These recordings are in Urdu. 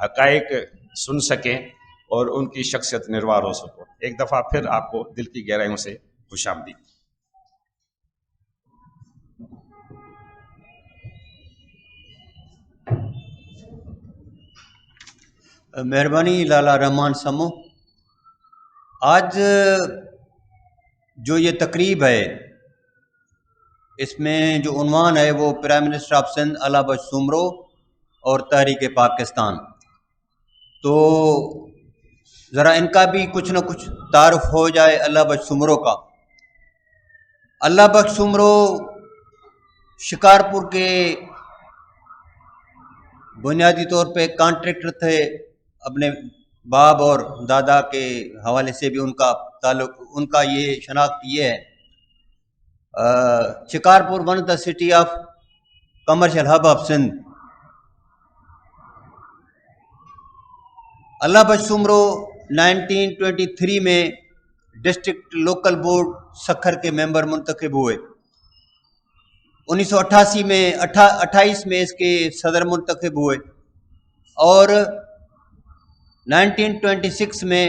حقائق سن سکیں اور ان کی شخصیت نروار ہو سکو. ایک دفعہ پھر آپ کو دل کی گہرائیوں سے خوش آمدید. مہربانی لالا رحمان سمو. آج جو یہ تقریب ہے اس میں جو عنوان ہے وہ پرائم منسٹر آف سندھ علامہ بخش سومرو اور تحریک پاکستان. تو ذرا ان کا بھی کچھ نہ کچھ تعارف ہو جائے علامہ بخش سومرو کا. علامہ بخش سومرو شکارپور کے بنیادی طور پہ کانٹریکٹر تھے. اپنے باپ اور دادا کے حوالے سے بھی ان کا تعلق، ان کا یہ شناخت یہ ہے. Shikarpur one the city of commercial hub of Sindh. علامہ بخش سومرو 1923 میں ڈسٹرکٹ لوکل بورڈ سکھر کے ممبر منتخب ہوئے. 1988 میں 28 میں اس کے صدر منتخب ہوئے اور 1926 میں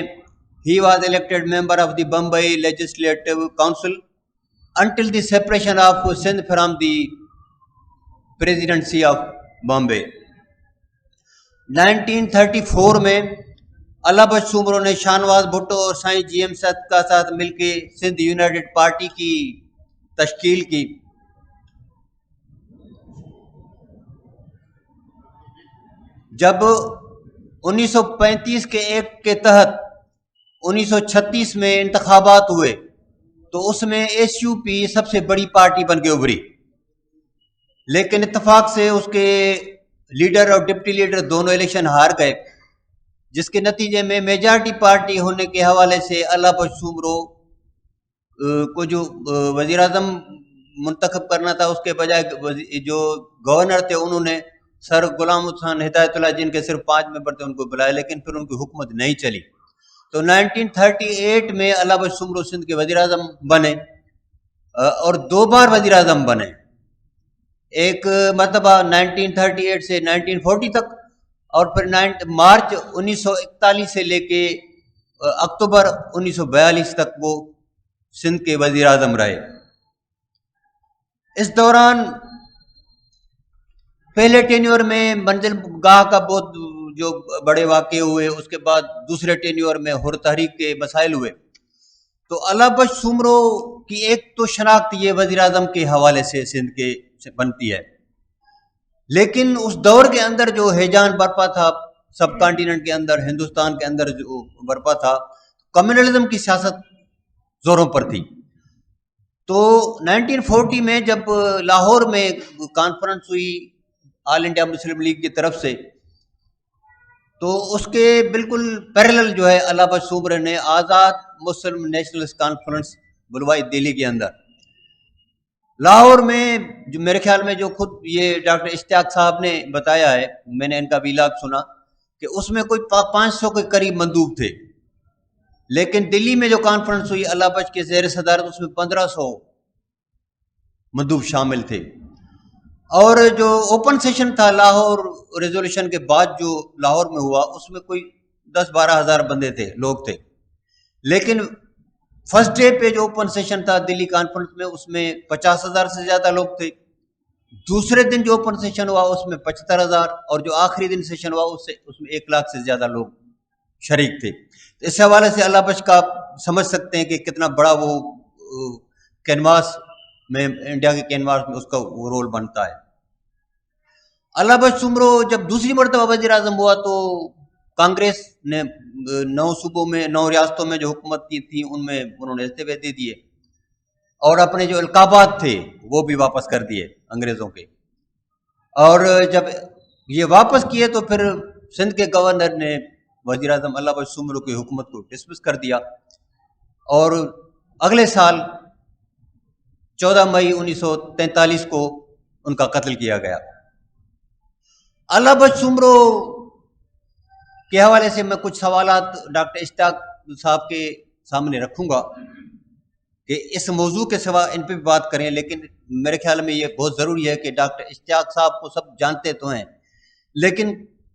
he was elected member of the Bombay Legislative Council until the separation of Sindh from the presidency of Bombay. 1934 میں علامہ بخش سومرو نے شاہنواز بھٹو اور سائیں جی ایم سد کا ساتھ مل کے سندھ یونائٹڈ پارٹی کی تشکیل کی. جب 1935 کے ایکٹ کے تحت 1936 میں انتخابات ہوئے تو اس میں ایس یو پی سب سے بڑی پارٹی بن کے ابھری، لیکن اتفاق سے اس کے لیڈر اور ڈپٹی لیڈر دونوں الیکشن ہار گئے، جس کے نتیجے میں میجارٹی پارٹی ہونے کے حوالے سے علامہ بخش سومرو کو جو وزیر اعظم منتخب کرنا تھا اس کے بجائے جو گورنر تھے انہوں نے سر غلام حسین ہدایت اللہ جن کے صرف 5 ممبر تھے ان کو بلائے، لیکن پھر ان کی حکومت نہیں چلی. تو 1938 میں علامہ بخش سومرو سندھ کے وزیر اعظم بنے اور 2 بار وزیر اعظم بنے. ایک مرتبہ 1938 سے 1940 تک اور پھر مارچ 1941 سے لے کے اکتوبر 1942 تک وہ سندھ کے وزیر اعظم رہے. اس دوران پہلے ٹینیور میں منزل گاہ کا بہت جو بڑے واقعے ہوئے، اس کے بعد دوسرے ٹینیور میں حر تحریک کے مسائل ہوئے. تو علامہ بخش سومرو کی ایک تو شناخت یہ وزیر اعظم کے حوالے سے سندھ کے بنتی ہے، لیکن اس دور کے اندر جو ہیجان برپا تھا سب کانٹیننٹ کے اندر، ہندوستان کے اندر جو برپا تھا، کمیونلزم کی سیاست زوروں پر تھی. تو 1940 میں جب لاہور میں کانفرنس ہوئی آل انڈیا مسلم لیگ کی طرف سے، تو اس کے بالکل پیرلل جو ہے علامہ بخش سومرو نے آزاد مسلم نیشنلسٹ کانفرنس بلوائی دہلی کے اندر. لاہور میں جو میرے خیال میں جو خود یہ ڈاکٹر اشتیاق صاحب نے بتایا ہے، میں نے ان کا ویلاگ سنا کہ اس میں کوئی 500 کے قریب مندوب تھے، لیکن دلی میں جو کانفرنس ہوئی علامہ بخش کے زیر صدارت اس میں 1500 مندوب شامل تھے. اور جو اوپن سیشن تھا لاہور ریزولوشن کے بعد جو لاہور میں ہوا اس میں کوئی 10-12 ہزار بندے تھے، لوگ تھے. لیکن فرسٹ ڈے پہ جو اوپن سیشن تھا دلی کانفرنس میں اس میں 50,000 سے زیادہ لوگ تھے. دوسرے دن جو اوپن سیشن ہوا اس میں 75,000 اور جو آخری دن سیشن ہوا اس میں 1 لاکھ سے زیادہ لوگ شریک تھے. اس حوالے سے علامہ بخش کا سمجھ سکتے ہیں کہ کتنا بڑا وہ کینواس میں، انڈیا کے کینواس میں اس کا وہ رول بنتا ہے. علامہ بخش سومرو جب دوسری مرتبہ وزیر اعظم ہوا تو کانگریس نے 9 صوبوں میں 9 ریاستوں میں جو حکومت کی تھی ان میں انہوں نے استعفے دے دیے اور اپنے جو القابات تھے وہ بھی واپس کر دیے انگریزوں کے. اور جب یہ واپس کیے تو پھر سندھ کے گورنر نے وزیر اعظم علامہ بخش سومرو کی حکومت کو ڈسمس کر دیا اور اگلے سال 14 مئی 1943 کو ان کا قتل کیا گیا. علامہ بخش سومرو کے حوالے سے میں کچھ سوالات ڈاکٹر اشتیاق صاحب کے سامنے رکھوں گا کہ اس موضوع کے سوا ان پہ بھی بات کریں، لیکن میرے خیال میں یہ بہت ضروری ہے کہ ڈاکٹر اشتیاق صاحب کو سب جانتے تو ہیں، لیکن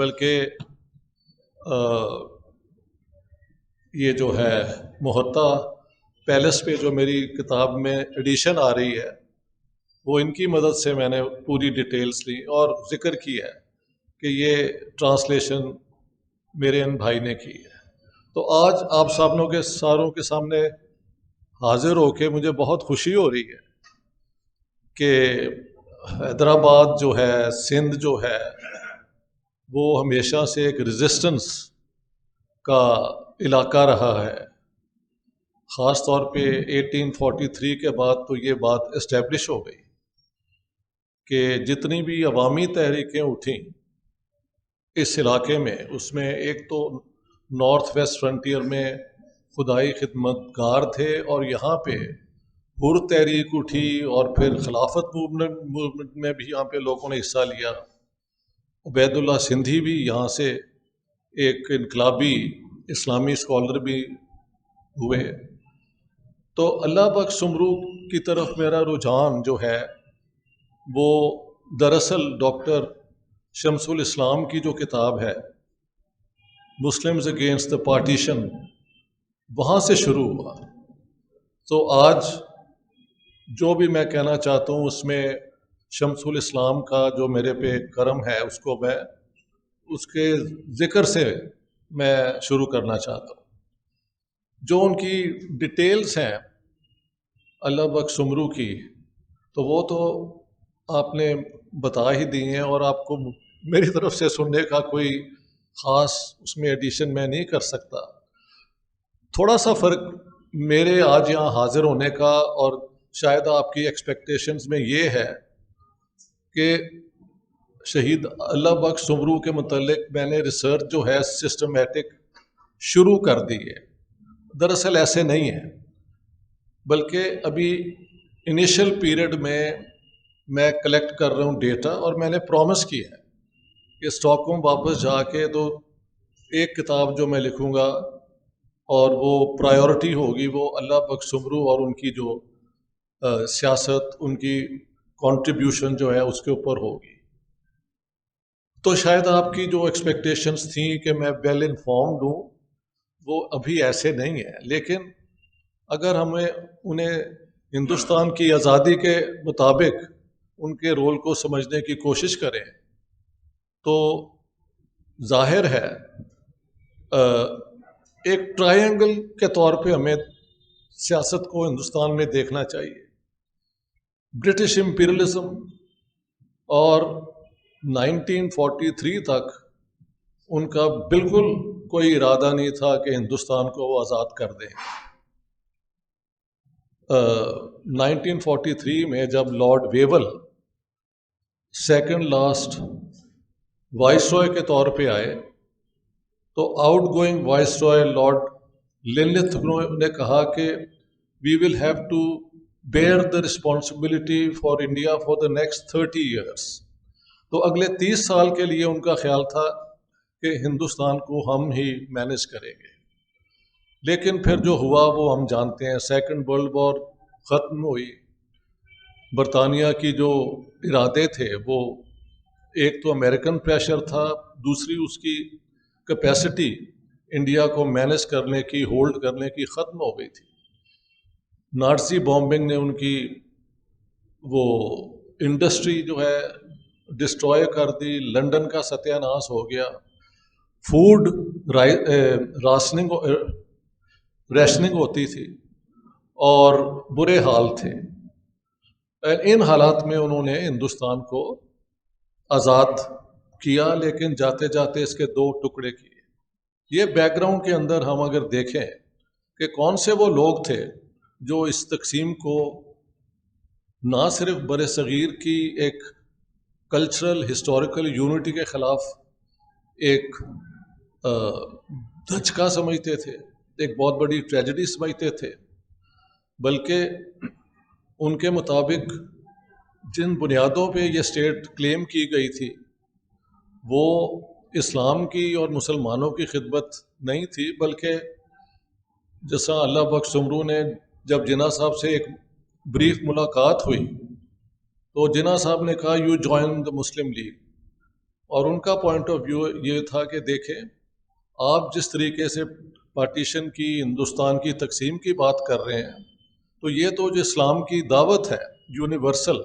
بلکہ یہ جو ہے محطہ پیلس پہ جو میری کتاب میں ایڈیشن آ رہی ہے وہ ان کی مدد سے میں نے پوری ڈیٹیلز لی اور ذکر کی ہے کہ یہ ٹرانسلیشن میرے ان بھائی نے کی ہے. تو آج آپ سامنوں کے ساروں کے سامنے حاضر ہو کے مجھے بہت خوشی ہو رہی ہے کہ حیدرآباد جو ہے، سندھ جو ہے، وہ ہمیشہ سے ایک ریزسٹنس کا علاقہ رہا ہے. خاص طور پہ 1843 کے بعد تو یہ بات اسٹیبلش ہو گئی کہ جتنی بھی عوامی تحریکیں اٹھیں اس علاقے میں، اس میں ایک تو نارتھ ویسٹ فرنٹیئر میں خدائی خدمتگار تھے، اور یہاں پہ حر تحریک اٹھی، اور پھر خلافت موومنٹ میں بھی یہاں پہ لوگوں نے حصہ لیا. عبید اللہ سندھی بھی یہاں سے ایک انقلابی اسلامی اسکالر بھی ہوئے. تو اللہ بخش سمرو کی طرف میرا رجحان جو ہے وہ دراصل ڈاکٹر شمس الاسلام کی جو کتاب ہے مسلمز اگینسٹ دا پارٹیشن، وہاں سے شروع ہوا. تو آج جو بھی میں کہنا چاہتا ہوں اس میں شمس الاسلام کا جو میرے پہ کرم ہے اس کو میں اس کے ذکر سے میں شروع کرنا چاہتا ہوں. جو ان کی ڈیٹیلز ہیں اللہ بخش سمرو کی، تو وہ تو آپ نے بتا ہی دی ہیں، اور آپ کو میری طرف سے سننے کا کوئی خاص اس میں ایڈیشن میں نہیں کر سکتا. تھوڑا سا فرق میرے آج یہاں حاضر ہونے کا اور شاید آپ کی ایکسپیکٹیشنز میں یہ ہے کہ شہید اللہ بخش سمرو کے متعلق میں نے ریسرچ جو ہے سسٹمیٹک شروع کر دی ہے. دراصل ایسے نہیں ہے، بلکہ ابھی انیشل پیریڈ میں کلیکٹ کر رہا ہوں ڈیٹا، اور میں نے پرومس کیا ہے کہ اسٹاک ہوم واپس جا کے تو ایک کتاب جو میں لکھوں گا اور وہ پرائیورٹی ہوگی وہ اللہ بخش سمرو اور ان کی جو سیاست، ان کی کنٹریبیوشن جو ہے اس کے اوپر ہوگی. تو شاید آپ کی جو ایکسپیکٹیشنز تھیں کہ میں ویل انفارمڈ ہوں وہ ابھی ایسے نہیں ہے. لیکن اگر ہمیں انہیں ہندوستان کی آزادی کے مطابق ان کے رول کو سمجھنے کی کوشش کریں تو ظاہر ہے ایک ٹرائنگل کے طور پہ ہمیں سیاست کو ہندوستان میں دیکھنا چاہیے. برٹش امپیریلزم اور 1943 تک ان کا بالکل کوئی ارادہ نہیں تھا کہ ہندوستان کو وہ آزاد کر دیں. 1943 میں جب Lord Wavell second last viceroy کے طور پہ آئے تو outgoing viceroy Lord Linlithgow نے کہا کہ we will have to bear the responsibility for India for the next 30 years. تو اگلے 30 سال کے لیے ان کا خیال تھا کہ ہندوستان کو ہم ہی مینیج کریں گے. لیکن پھر جو ہوا وہ ہم جانتے ہیں. سیکنڈ ورلڈ وار ختم ہوئی. برطانیہ کی جو ارادے تھے وہ ایک تو امریکن پریشر تھا، دوسری اس کی کیپیسٹی انڈیا کو مینیج کرنے کی، ہولڈ کرنے کی ختم ہو گئی تھی. نازی بامبنگ نے ان کی وہ انڈسٹری جو ہے ڈسٹروائے کر دی. لنڈن کا ستیہ ناش ہو گیا. فوڈ ریشننگ ہوتی تھی اور برے حال تھے. ان حالات میں انہوں نے ہندوستان کو آزاد کیا، لیکن جاتے جاتے اس کے 2 ٹکڑے کیے. یہ بیک گراؤنڈ کے اندر ہم اگر دیکھیں کہ کون سے وہ لوگ تھے جو اس تقسیم کو نہ صرف بر صغیر کی ایک کلچرل ہسٹوریکل یونٹی کے خلاف ایک دھچکا سمجھتے تھے، ایک بہت بڑی ٹریجڈی سمجھتے تھے، بلکہ ان کے مطابق جن بنیادوں پہ یہ اسٹیٹ کلیم کی گئی تھی وہ اسلام کی اور مسلمانوں کی خدمت نہیں تھی، بلکہ جیسا اللہ بخش سمرو نے جب جناح صاحب سے ایک بریف ملاقات ہوئی تو جناح صاحب نے کہا you join the Muslim league. اور ان کا پوائنٹ آف ویو یہ تھا کہ دیکھیں آپ جس طریقے سے پارٹیشن کی، ہندوستان کی تقسیم کی بات کر رہے ہیں، تو یہ تو جو اسلام کی دعوت ہے یونیورسل،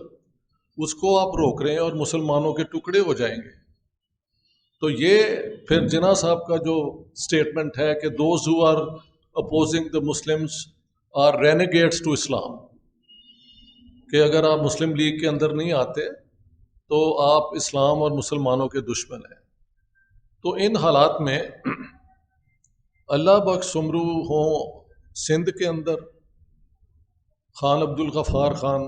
اس کو آپ روک رہے ہیں اور مسلمانوں کے ٹکڑے ہو جائیں گے. تو یہ پھر جناح صاحب کا جو اسٹیٹمنٹ ہے کہ those who are opposing the Muslims are renegades to Islam, کہ اگر آپ مسلم لیگ کے اندر نہیں آتے تو آپ اسلام اور مسلمانوں کے دشمن ہیں. تو ان حالات میں اللہ بخش سمرو ہوں سندھ کے اندر، Khan Abdul Ghaffar Khan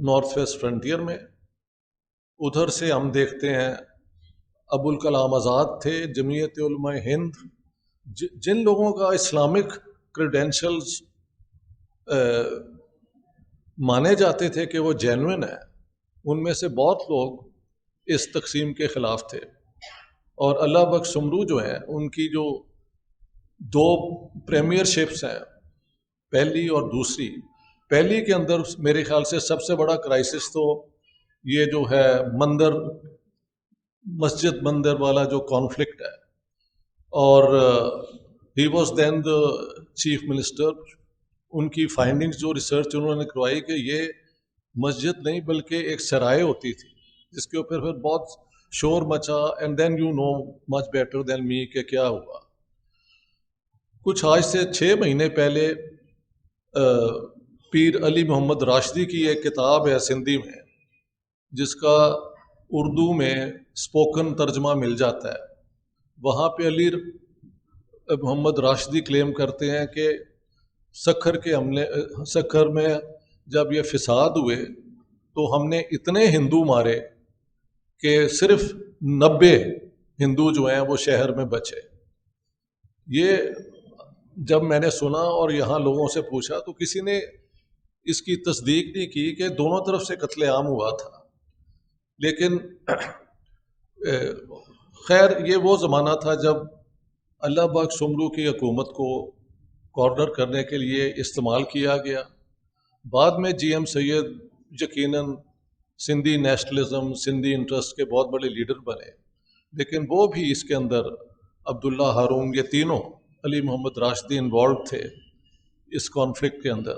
north west frontier میں، ادھر سے ہم دیکھتے ہیں ابو الکلام آزاد تھے، جمعیت علماء ہند، جن لوگوں کا اسلامک کریڈینشلز مانے جاتے تھے کہ وہ جینوئن ہیں، ان میں سے بہت لوگ اس تقسیم کے خلاف تھے. اور اللہ بخش سمرو جو ہیں، ان کی جو 2 پریمیئر شپس ہیں، پہلی اور دوسری، پہلی کے اندر میرے خیال سے سب سے بڑا کرائسس تو یہ جو ہے مسجد مندر والا جو کانفلکٹ ہے. اور he was then the chief minister. ان کی فائنڈنگز جو ریسرچ انہوں نے کروائی کہ یہ مسجد نہیں بلکہ ایک سرائے ہوتی تھی، جس کے اوپر پھر بہت شور مچا. And then you know much better than me کہ کیا ہوا. کچھ آج سے 6 مہینے پہلے پیر علی محمد راشدی کی ایک کتاب ہے سندھی میں، جس کا اردو میں اسپوکن ترجمہ مل جاتا ہے. وہاں پہ علی محمد راشدی کلیم کرتے ہیں کہ سکھر میں جب یہ فساد ہوئے تو ہم نے اتنے ہندو مارے کہ صرف 90 ہندو جو ہیں وہ شہر میں بچے. یہ جب میں نے سنا اور یہاں لوگوں سے پوچھا تو کسی نے اس کی تصدیق نہیں کی کہ دونوں طرف سے قتل عام ہوا تھا. لیکن خیر یہ وہ زمانہ تھا جب اللہ بخش سمرو کی حکومت کو کارنر کرنے کے لیے استعمال کیا گیا. بعد میں جی ایم سید یقیناً سندھی نیشنلزم، سندھی انٹرسٹ کے بہت بڑے لیڈر بنے، لیکن وہ بھی اس کے اندر عبداللہ ہارون، یہ تینوں، علی محمد راشدی انوالوڈ تھے اس کانفلکٹ کے اندر.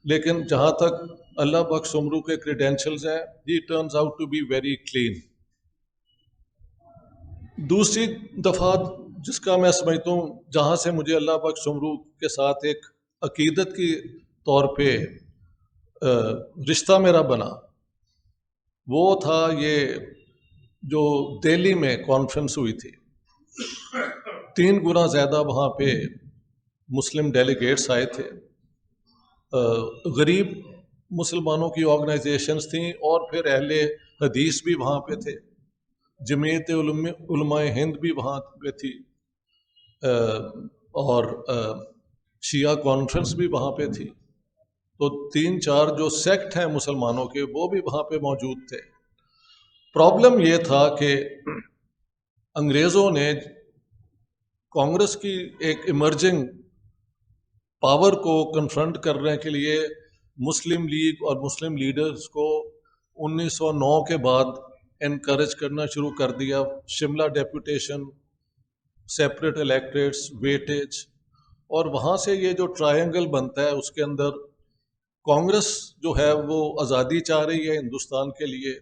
لیکن جہاں تک اللہ بخش سمرو کے کریڈینشلز ہیں، he turns out to be very clean. دوسری دفعہ جس کا میں سمجھتا ہوں جہاں سے مجھے اللہ بخش سمرو کے ساتھ ایک عقیدت کی طور پہ رشتہ میرا بنا، وہ تھا یہ جو دہلی میں کانفرنس ہوئی تھی. 3 گنا زیادہ وہاں پہ مسلم ڈیلیگیٹس آئے تھے، غریب مسلمانوں کی آرگنائزیشنز تھیں، اور پھر اہل حدیث بھی وہاں پہ تھے، جمعیت علماء ہند بھی وہاں پہ تھی، اور شیعہ کانفرنس بھی وہاں پہ تھی. تو 3-4 جو سیکٹ ہیں مسلمانوں کے وہ بھی وہاں پہ موجود تھے. پرابلم یہ تھا کہ انگریزوں نے کانگریس کی ایک ایمرجنگ پاور کو کنفرنٹ کرنے کے لیے مسلم لیگ اور مسلم لیڈرز کو 1909 کے بعد انکریج کرنا شروع کر دیا. شملہ ڈیپوٹیشن، سیپریٹ الیکٹریٹس، ویٹیج، اور وہاں سے یہ جو ٹرائنگل بنتا ہے اس کے اندر کانگریس جو ہے وہ آزادی چاہ رہی ہے ہندوستان کے لیے،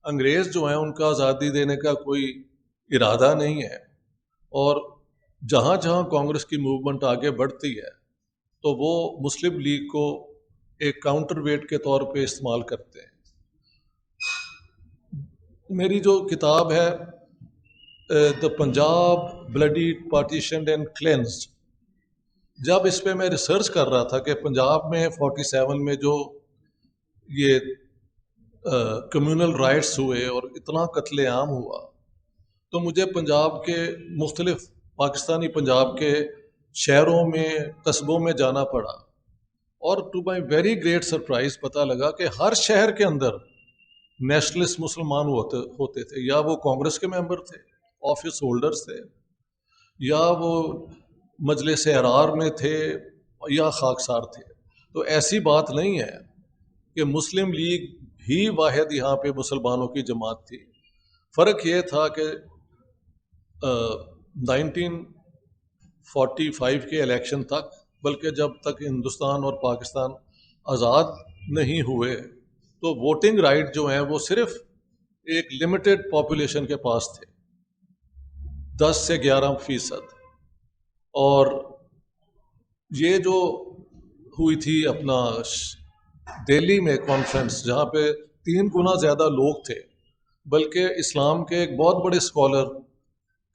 انگریز جو ہیں ان کا آزادی دینے کا کوئی ارادہ نہیں ہے. اور جہاں جہاں کانگریس کی موومنٹ آگے بڑھتی ہے تو وہ مسلم لیگ کو ایک کاؤنٹر ویٹ کے طور پہ استعمال کرتے ہیں. میری جو کتاب ہے the Punjab bloody partitioned and کلینزڈ، جب اس پہ میں ریسرچ کر رہا تھا کہ پنجاب میں 47 میں جو یہ کمیونل رائٹس ہوئے اور اتنا قتل عام ہوا، تو مجھے پنجاب کے مختلف پاکستانی پنجاب کے شہروں میں، قصبوں میں جانا پڑا، اور to my very great surprise پتہ لگا کہ ہر شہر کے اندر نیشنلسٹ مسلمان ہوتے تھے، یا وہ کانگریس کے ممبر تھے، آفس ہولڈرز تھے، یا وہ مجلس احرار میں تھے، یا خاکسار تھے. تو ایسی بات نہیں ہے کہ مسلم لیگ ہی واحد یہاں پہ مسلمانوں کی جماعت تھی. فرق یہ تھا کہ 1945 کے الیکشن تک، بلکہ جب تک ہندوستان اور پاکستان آزاد نہیں ہوئے تو ووٹنگ رائٹ جو ہیں وہ صرف ایک لمیٹڈ پاپولیشن کے پاس تھے، 10 سے 11%. اور یہ جو ہوئی تھی اپنا دہلی میں کانفرنس، جہاں پہ 3 گنا زیادہ لوگ تھے، بلکہ اسلام کے ایک بہت بڑے اسکالر،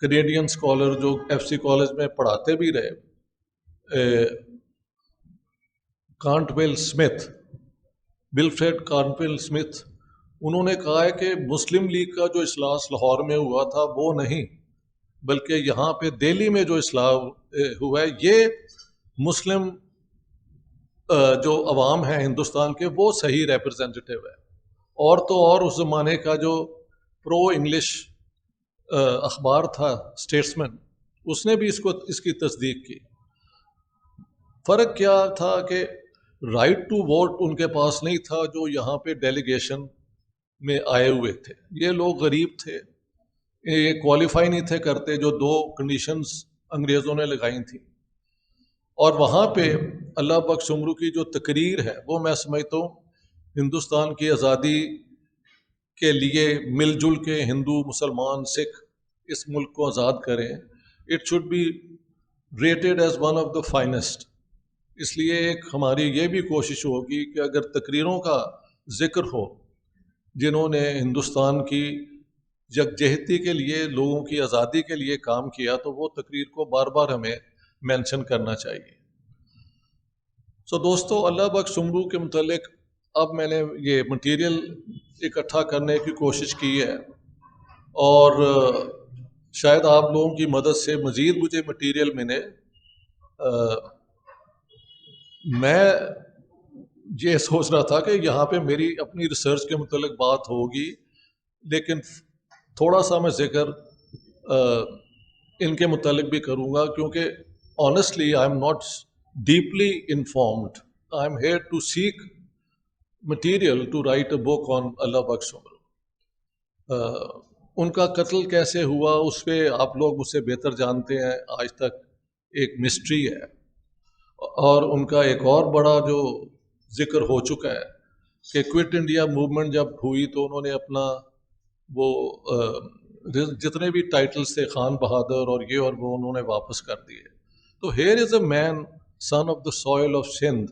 کینیڈین اسکالر جو ایف سی کالج میں پڑھاتے بھی رہے، کانٹویل اسمتھ، ولفریڈ کانٹویل اسمتھ، انہوں نے کہا ہے کہ مسلم لیگ کا جو اجلاس لاہور میں ہوا تھا وہ نہیں، بلکہ یہاں پہ دہلی میں جو اصلاح ہوا ہے یہ مسلم جو عوام ہیں ہندوستان کے وہ صحیح ریپرزینٹیو ہے. اور تو اور اس زمانے کا جو پرو انگلش اخبار تھا اسٹیٹسمین، اس نے بھی اس کی تصدیق کی. فرق کیا تھا کہ رائٹ ٹو ووٹ ان کے پاس نہیں تھا جو یہاں پہ ڈیلیگیشن میں آئے ہوئے تھے. یہ لوگ غریب تھے، یہ کوالیفائی نہیں تھے کرتے جو 2 کنڈیشنز انگریزوں نے لگائی تھیں. اور وہاں پہ اللہ بخش شمرو کی جو تقریر ہے وہ میں سمجھتا ہوں ہندوستان کی آزادی کے لیے مل جل کے ہندو، مسلمان، سکھ اس ملک کو آزاد کریں. It should be rated as one of the finest. اس لیے ایک ہماری یہ بھی کوشش ہوگی کہ اگر تقریروں کا ذکر ہو جنہوں نے ہندوستان کی یکجہتی کے لیے، لوگوں کی آزادی کے لیے کام کیا، تو وہ تقریر کو بار بار ہمیں مینشن کرنا چاہیے. سو دوستو، اللہ بخش شمرو کے متعلق اب میں نے یہ مٹیریل اکٹھا کرنے کی کوشش کی ہے، اور شاید آپ لوگوں کی مدد سے مزید مجھے مٹیریل ملے. میں یہ سوچ رہا تھا کہ یہاں پہ میری اپنی ریسرچ کے متعلق بات ہوگی، لیکن تھوڑا سا میں ذکر ان کے متعلق بھی کروں گا، کیونکہ honestly I am not deeply informed. I am here to seek material to write a book on Allah Bakhsh Soomro. ان کا قتل کیسے ہوا اس پہ آپ لوگ مجھ سے بہتر جانتے ہیں، آج تک ایک مسٹری ہے. اور ان کا ایک اور بڑا جو ذکر ہو چکا ہے کہ کوئٹ انڈیا موومنٹ جب ہوئی تو انہوں نے اپنا وہ جتنے بھی ٹائٹلز تھے، خان بہادر اور یہ اور وہ، انہوں نے واپس کر دیے. تو here is a man son of the soil of Sindh,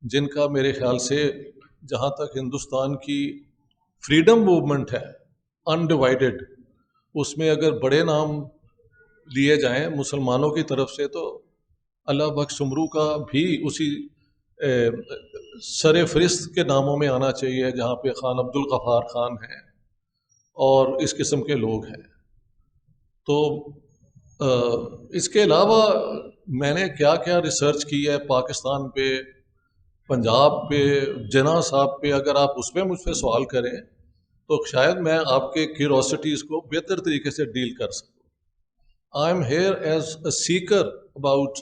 جن کا میرے خیال سے جہاں تک ہندوستان کی فریڈم موومنٹ ہے انڈیوائڈڈ، اس میں اگر بڑے نام لیے جائیں مسلمانوں کی طرف سے تو اللہ بخش شمرو کا بھی اسی سر فہرست کے ناموں میں آنا چاہیے، جہاں پہ خان عبد الغفار خان ہیں اور اس قسم کے لوگ ہیں. تو اس کے علاوہ میں نے کیا کیا ریسرچ کی ہے پاکستان پہ، پنجاب پہ، جناح صاحب پہ، اگر آپ اس پہ مجھ سے سوال کریں تو شاید میں آپ کے کیوروسٹیز کو بہتر طریقے سے ڈیل کر سکوں. I am here as a seeker about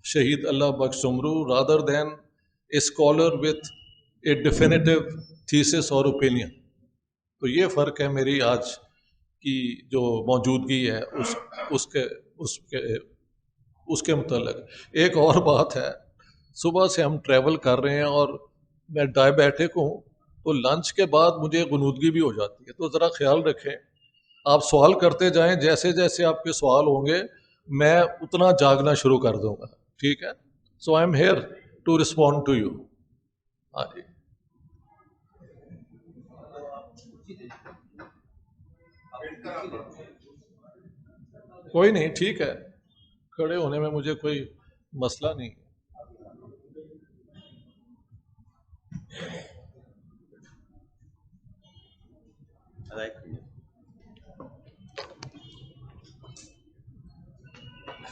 Shaheed Allah Bakhsh Soomro rather than a scholar with a definitive thesis اور اوپینین. تو یہ فرق ہے میری آج کی جو موجودگی ہے اس کے متعلق. ایک اور بات ہے، صبح سے ہم ٹریول کر رہے ہیں اور میں ڈائبیٹک ہوں، تو لنچ کے بعد مجھے غنودگی بھی ہو جاتی ہے. تو ذرا خیال رکھیں، آپ سوال کرتے جائیں، جیسے جیسے آپ کے سوال ہوں گے میں اتنا جاگنا شروع کر دوں گا، ٹھیک ہے؟ So I am here to respond to you. ہاں جی. کوئی نہیں، ٹھیک ہے، کھڑے ہونے میں مجھے کوئی مسئلہ نہیں.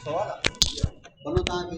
سوال بنو تاکہ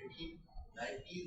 1890s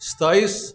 27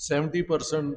70%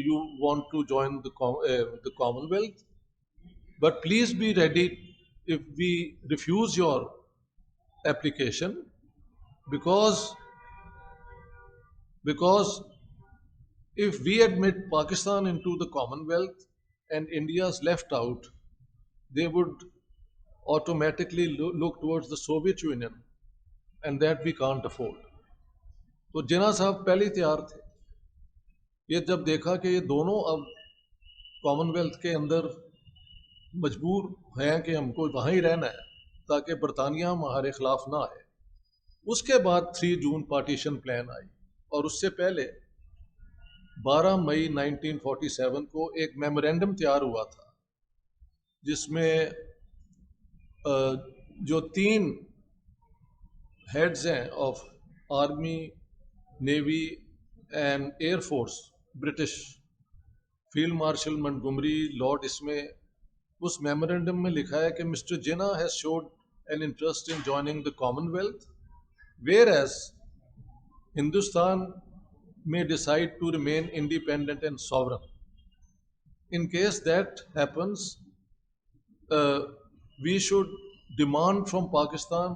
you want to join the Commonwealth, but please be ready if we refuse your application, because if we admit Pakistan into the Commonwealth and India is left out, they would automatically look towards the Soviet Union, and that we can't afford. تو جناح صاحب پہلے ہی تیار تھے. یہ جب دیکھا کہ یہ دونوں اب کامن ویلتھ کے اندر مجبور ہیں کہ ہم کو وہاں ہی رہنا ہے تاکہ برطانیہ ہمارے خلاف نہ آئے, اس کے بعد 3 جون پارٹیشن پلان آئی. اور اس سے پہلے 12 مئی 1947 کو ایک میمورینڈم تیار ہوا تھا جس میں جو 3 ہیڈز ہیں of army, navy and air force, British, field marshal Montgomery, lord, اس میمورینڈم میں لکھا ہے کہ Mr Jinnah has showed an interest in joining the Commonwealth, whereas Hindustan may decide to remain independent and sovereign. In case that happens, we should demand from Pakistan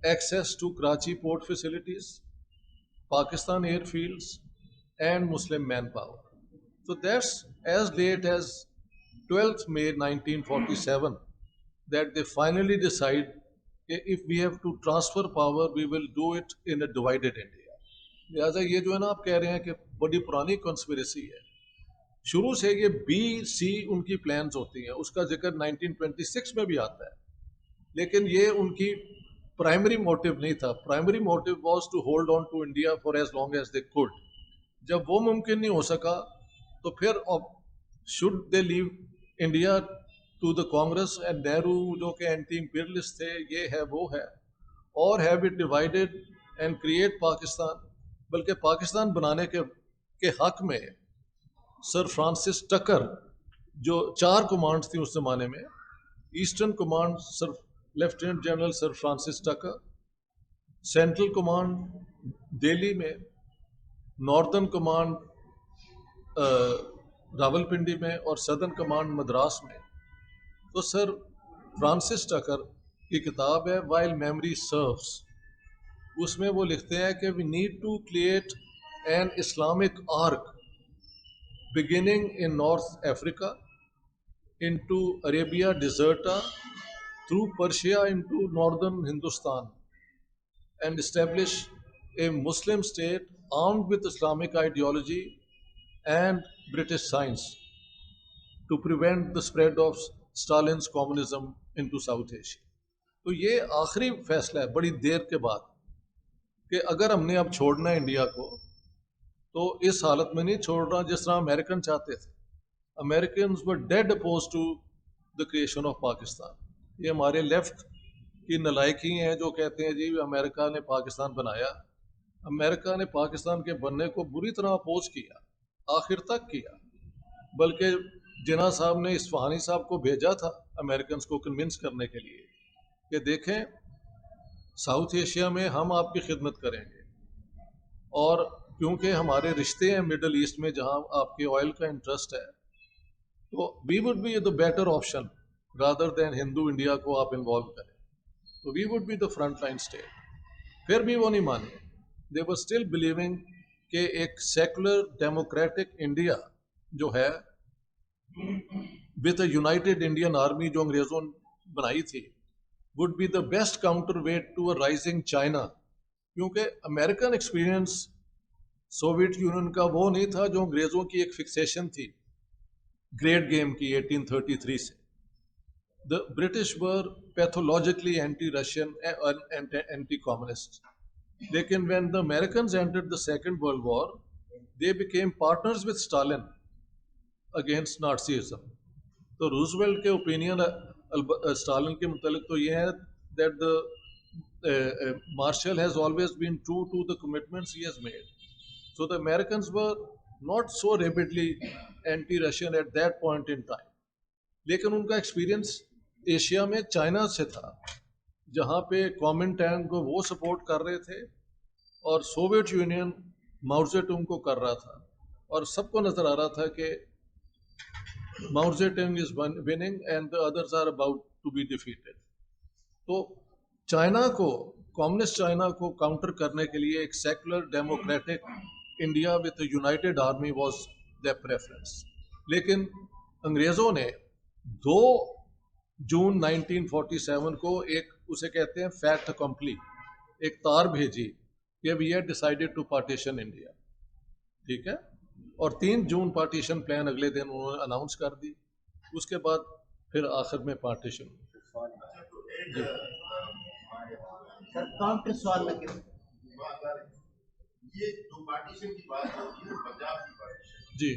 access to Karachi port facilities, Pakistan airfields, and Muslim manpower. So that's as late as 12th May 1947 that they finally decide if we have to transfer power, we will do it in a divided India. لہٰذا یہ جو ہے نا آپ کہہ رہے ہیں کہ بڑی پرانی کنسپریسی ہے, شروع سے یہ بی سی ان کی پلانز ہوتی ہیں, اس کا ذکر 1926 میں بھی آتا ہے, لیکن یہ ان کی پرائمری موٹیو نہیں تھا. Primary motive was to hold on to India for as long as they could. جب وہ ممکن نہیں ہو سکا تو پھر should they leave India to the Congress and Nehru جو کہ اینٹی امپیریلسٹ تھے, یہ ہے وہ ہے, اور have it divided and create Pakistan. بلکہ پاکستان بنانے کے حق میں سر فرانسس ٹکر, جو 4 کمانڈز تھیں اس زمانے میں, ایسٹرن کمانڈ سر لیفٹیننٹ جنرل سر فرانسس ٹکر, سینٹرل کمانڈ دہلی میں, ناردرن کمانڈ راولپنڈی میں, اور سدرن کمانڈ مدراس میں. تو سر فرانسس ٹکر کی کتاب ہے وائل میموری سروس, اس میں وہ لکھتے ہیں کہ we need to create an Islamic arc beginning in North Africa, into Arabia Deserta, through Persia into northern Hindustan, and establish a Muslim state armed with Islamic ideology and British science to prevent the spread of Stalin's communism into South Asia. تو یہ آخری فیصلہ ہے بڑی دیر کے بعد کہ اگر ہم نے اب چھوڑنا ہے انڈیا کو تو اس حالت میں نہیں چھوڑ رہا جس طرح امریکن چاہتے تھے. Americans were dead opposed to the creation of Pakistan. یہ ہمارے لیفٹ کی نلائکی ہیں جو کہتے ہیں جی امریکہ نے پاکستان بنایا. امریکہ نے پاکستان کے بننے کو بری طرح اپوز کیا, آخر تک کیا, بلکہ جناح صاحب نے اصفہانی صاحب کو بھیجا تھا امریکنز کو کنونس کرنے کے لیے کہ دیکھیں ساؤتھ ایشیا میں ہم آپ کی خدمت کریں گے, اور کیونکہ ہمارے رشتے ہیں مڈل ایسٹ میں جہاں آپ کے آئل کا انٹرسٹ ہے, تو we would be the better option rather than Hindu India کو آپ انوالو کریں. تو we would be the front line state. پھر بھی وہ نہیں مانے, دے ور اسٹل بلیونگ کہ ایک سیکولر ڈیموکریٹک انڈیا جو ہے with a United Indian army جو انگریزوں نے بنائی تھی would be the best counterweight to a rising China. کیونکہ امریکن ایکسپیرئنس سوویت یونین کا وہ نہیں تھا جو انگریزوں کی ایک فکسیشن تھی گریٹ گیم کی 1833 سے. The British were pathologically anti-Russian and anti-communist. لیکن when the Americans entered the Second World War, they became partners with Stalin against Nazism. تو روزویلٹ کے اوپینین اسٹالن کے متعلق تو یہ ہے that the Marshall has always been true to the commitments he has made. So the Americans were not so rapidly anti-Russian at that point in time. لیکن ان کا ایکسپیرئنس ایشیا میں چائنا سے تھا جہاں پہ کومنٹین کو وہ سپورٹ کر رہے تھے اور سوویت یونین ماؤ زے ٹونگ کو کر رہا تھا, اور سب کو نظر آ رہا تھا کہ Mao Zedong is winning and the others are about to be defeated. تو چائنا کو, کمیونسٹ چائنا کو کاؤنٹر کرنے کے لیے ایک secular democratic India with United army was there preference. لیکن انگریزوں نے 2 جون 1947 کو ایک اسے کہتے ہیں فیکٹ اکمپلی, ایک تار بھیجی کہ we had decided to partition India. ٹھیک ہے, اور 3 جون پارٹیشن پلان اگلے دن انہوں نے اناؤنس کر دی. اس کے بعد پھر آخر میں پارٹیشن. سر کاؤنٹر سوال لگے. یہ جو پارٹیشن کی بات ہوتی ہے پنجاب کی پارٹیشن, جی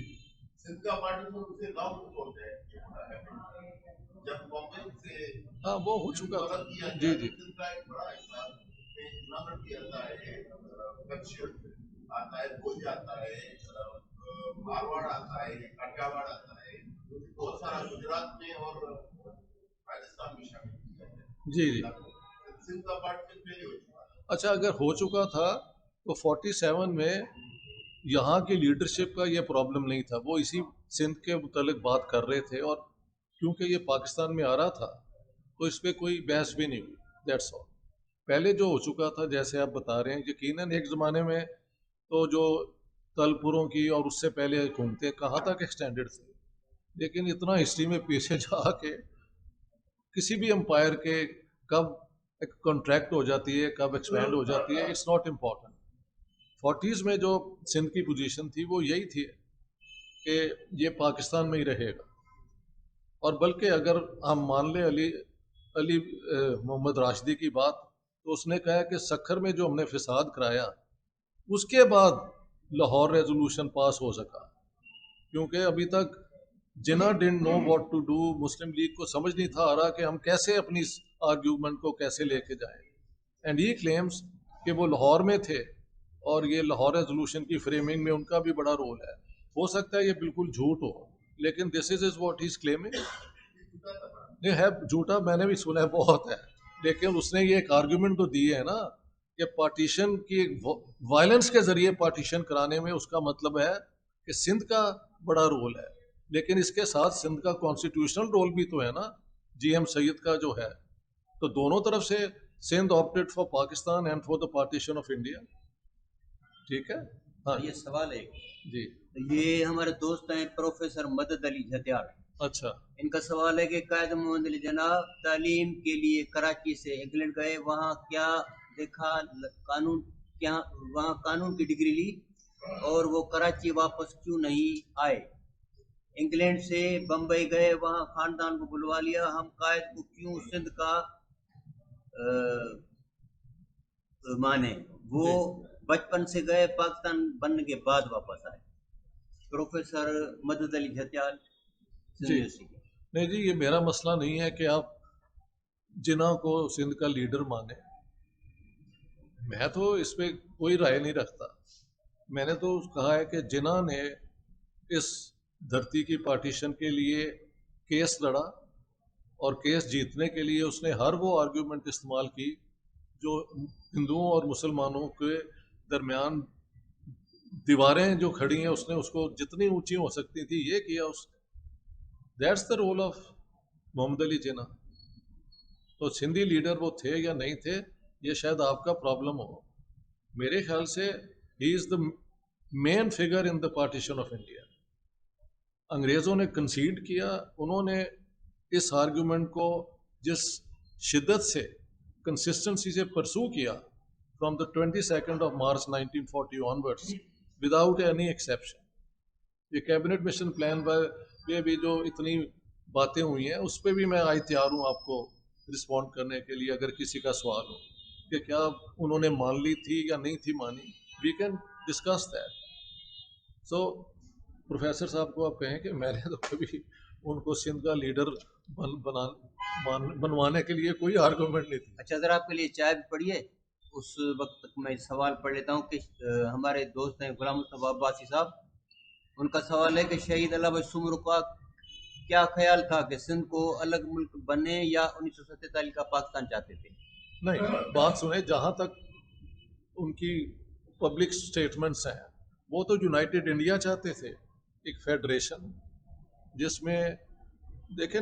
سندھ کا پارٹیشن اسے لاؤ کون ہے جب کانگریس سے ہاں وہ ہو چکا تھا. جی جی سندھ کا ایک بڑا حصہ جوناگڑھ بھی آتا ہے, کچھ آتا ہے, بھوج آتا ہے, مارواڑ آتا ہے, کاٹیاواڑ آتا ہے, بہت سارا گجرات میں اور راجستھان میں شامل کیا جاتا ہے. جی جی سندھ کا پارٹیشن پہلے ہو چکا ہے. اچھا, اگر ہو چکا تھا تو 47 میں یہاں کی لیڈرشپ کا یہ پرابلم نہیں تھا, وہ اسی سندھ کے متعلق بات کر رہے تھے, اور کیونکہ یہ پاکستان میں آ رہا تھا تو اس پہ کوئی بحث بھی نہیں ہوئی. That's all. پہلے جو ہو چکا تھا جیسے آپ بتا رہے ہیں, یقیناً ایک زمانے میں تو جو تلپوروں کی اور اس سے پہلے حکومتیں کہاں تک ایکسٹینڈڈ تھے, لیکن اتنا ہسٹری میں پیچھے جا کے کسی بھی امپائر کے کب کانٹریکٹ ہو جاتی ہے, کب ایکسپینڈ ہو جاتی ہے, اٹس ناٹ امپورٹنٹ. 40s میں جو سندھ کی پوزیشن تھی وہ یہی تھی کہ یہ پاکستان میں ہی رہے گا, اور بلکہ اگر ہم مان لیں علی محمد راشدی کی بات, تو اس نے کہا کہ سکھر میں جو ہم نے فساد کرایا اس کے بعد لاہور ریزولوشن پاس ہو سکا, کیونکہ ابھی تک Jinnah didn't know what to do, Muslim League کو سمجھ نہیں تھا آ رہا کہ ہم کیسے اپنی آرگیومنٹ کو کیسے لے کے جائیں. اینڈ ہی کلیمز کہ وہ لاہور میں تھے اور یہ لاہور ریزولوشن کی فریمنگ میں ان کا بھی بڑا رول ہے. ہو سکتا ہے یہ بالکل جھوٹ ہو, لیکن دس is what he is claiming. نہیں ہے جھوٹا, میں نے بھی سنا ہے بہت ہے, لیکن اس نے یہ ایک آرگیومنٹ تو دی ہے نا کہ پارٹیشن کی وائلنس کے ذریعے پارٹیشن کرانے میں اس کا مطلب ہے کہ سندھ کا بڑا رول ہے, لیکن اس کے ساتھ سندھ کا کانسٹیٹیوشنل رول بھی تو ہے نا, جی ایم سید کا جو ہے. تو دونوں طرف سے Sindh opted for Pakistan and for the partition of India. ٹھیک ہے. ہاں یہ سوال ہے جی. یہ ہمارے دوست ہیں پروفیسر مدد علی جھتیال, اچھا ان کا سوال ہے کہ قائد محمد علی جناح تعلیم کے لیے کراچی سے انگلینڈ گئے, وہاں کیا دیکھا, قانون کیا, وہاں قانون کی ڈگری لی, اور وہ کراچی واپس کیوں نہیں آئے. انگلینڈ سے بمبئی گئے, وہاں خاندان کو بلوا لیا, ہم قائد کو کیوں سندھ کا مانے, وہ بچپن سے گئے, پاکستان بننے کے بعد واپس آئے. پروفیسر مدد علی جھتیال. جی نہیں جی, یہ میرا مسئلہ نہیں ہے کہ آپ جناح کو سندھ کا لیڈر مانیں, میں تو اس پہ کوئی رائے نہیں رکھتا. میں نے تو کہا ہے کہ جناح نے اس دھرتی کی پارٹیشن کے لیے کیس لڑا, اور کیس جیتنے کے لیے اس نے ہر وہ آرگیومنٹ استعمال کی جو ہندوؤں اور مسلمانوں کے درمیان دیواریں جو کھڑی ہیں, اس نے اس کو جتنی اونچی ہو سکتی تھی یہ کیا اس نے. دیٹس دا رول آف محمد علی جناح. تو سندھی لیڈر وہ تھے یا نہیں تھے یہ شاید آپ کا پرابلم ہو. میرے خیال سے he is the main figure in the partition of India. انگریزوں نے کنسیڈ کیا, انہوں نے اس آرگیومنٹ کو جس شدت سے کنسسٹنسی سے پرسو کیا from the 22 March 1940 onwards without any exception. یہ کیبنٹ مشن پلان پہ بھی جو اتنی باتیں ہوئی ہیں اس پہ بھی میں تیار ہوں آپ کو رسپونڈ کرنے کے لیے, اگر کسی کا سوال ہو کہ کیا انہوں نے مان لی تھی یا نہیں تھی مانی, we can discuss that. So professor صاحب کو آپ کہیں کہ میں نے تو کبھی ان کو سندھ کا لیڈر بنوانے کے لیے کوئی آرگومنٹ نہیں تھی. اچھا, ذرا آپ کے لیے چائے بھی پڑھیے, اس وقت تک میں سوال پڑھ لیتا ہوں کہ ہمارے دوست ہیں غلام مصطفیٰ عباسی صاحب, ان کا سوال ہے کہ شہید علامہ سمرو کا کیا خیال تھا کہ سندھ کو الگ ملک بنے یا 1947 کا پاکستان چاہتے تھے. نہیں بات سنیں, جہاں تک ان کی پبلک سٹیٹمنٹس ہیں وہ تو یونائٹڈ انڈیا چاہتے تھے, ایک فیڈریشن جس میں دیکھیں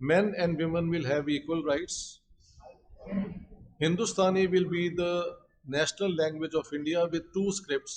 men and women will have equal rights, Hindustani will be the national language of India with 2 scripts,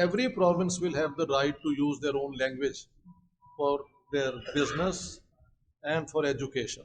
every province will have the right to use their own language for their business and for education.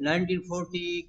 1940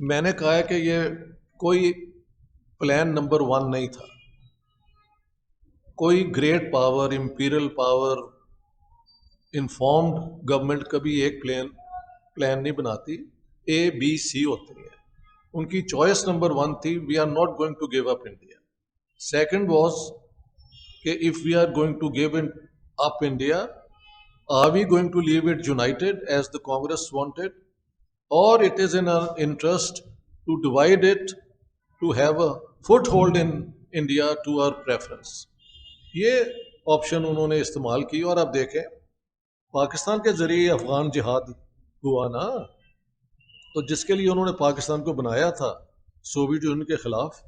میں نے کہا ہے کہ یہ کوئی پلان نمبر 1 نہیں تھا. کوئی great power, Imperial power, informed government کبھی ایک پلان نہیں بناتی. ABC ہوتی ہے. ان کی چوائس نمبر 1 تھی we are not going to give up India. Second was کہ if we are going to give up India or we going to leave it united as the Congress wanted اور it is in our interest to divide it to have a foothold in India to our preference. یہ آپشن انہوں نے استعمال کی. اور اب دیکھیں پاکستان کے ذریعے افغان جہاد ہوا نا، تو جس کے لیے انہوں نے پاکستان کو بنایا تھا سوویت یونین کے خلاف،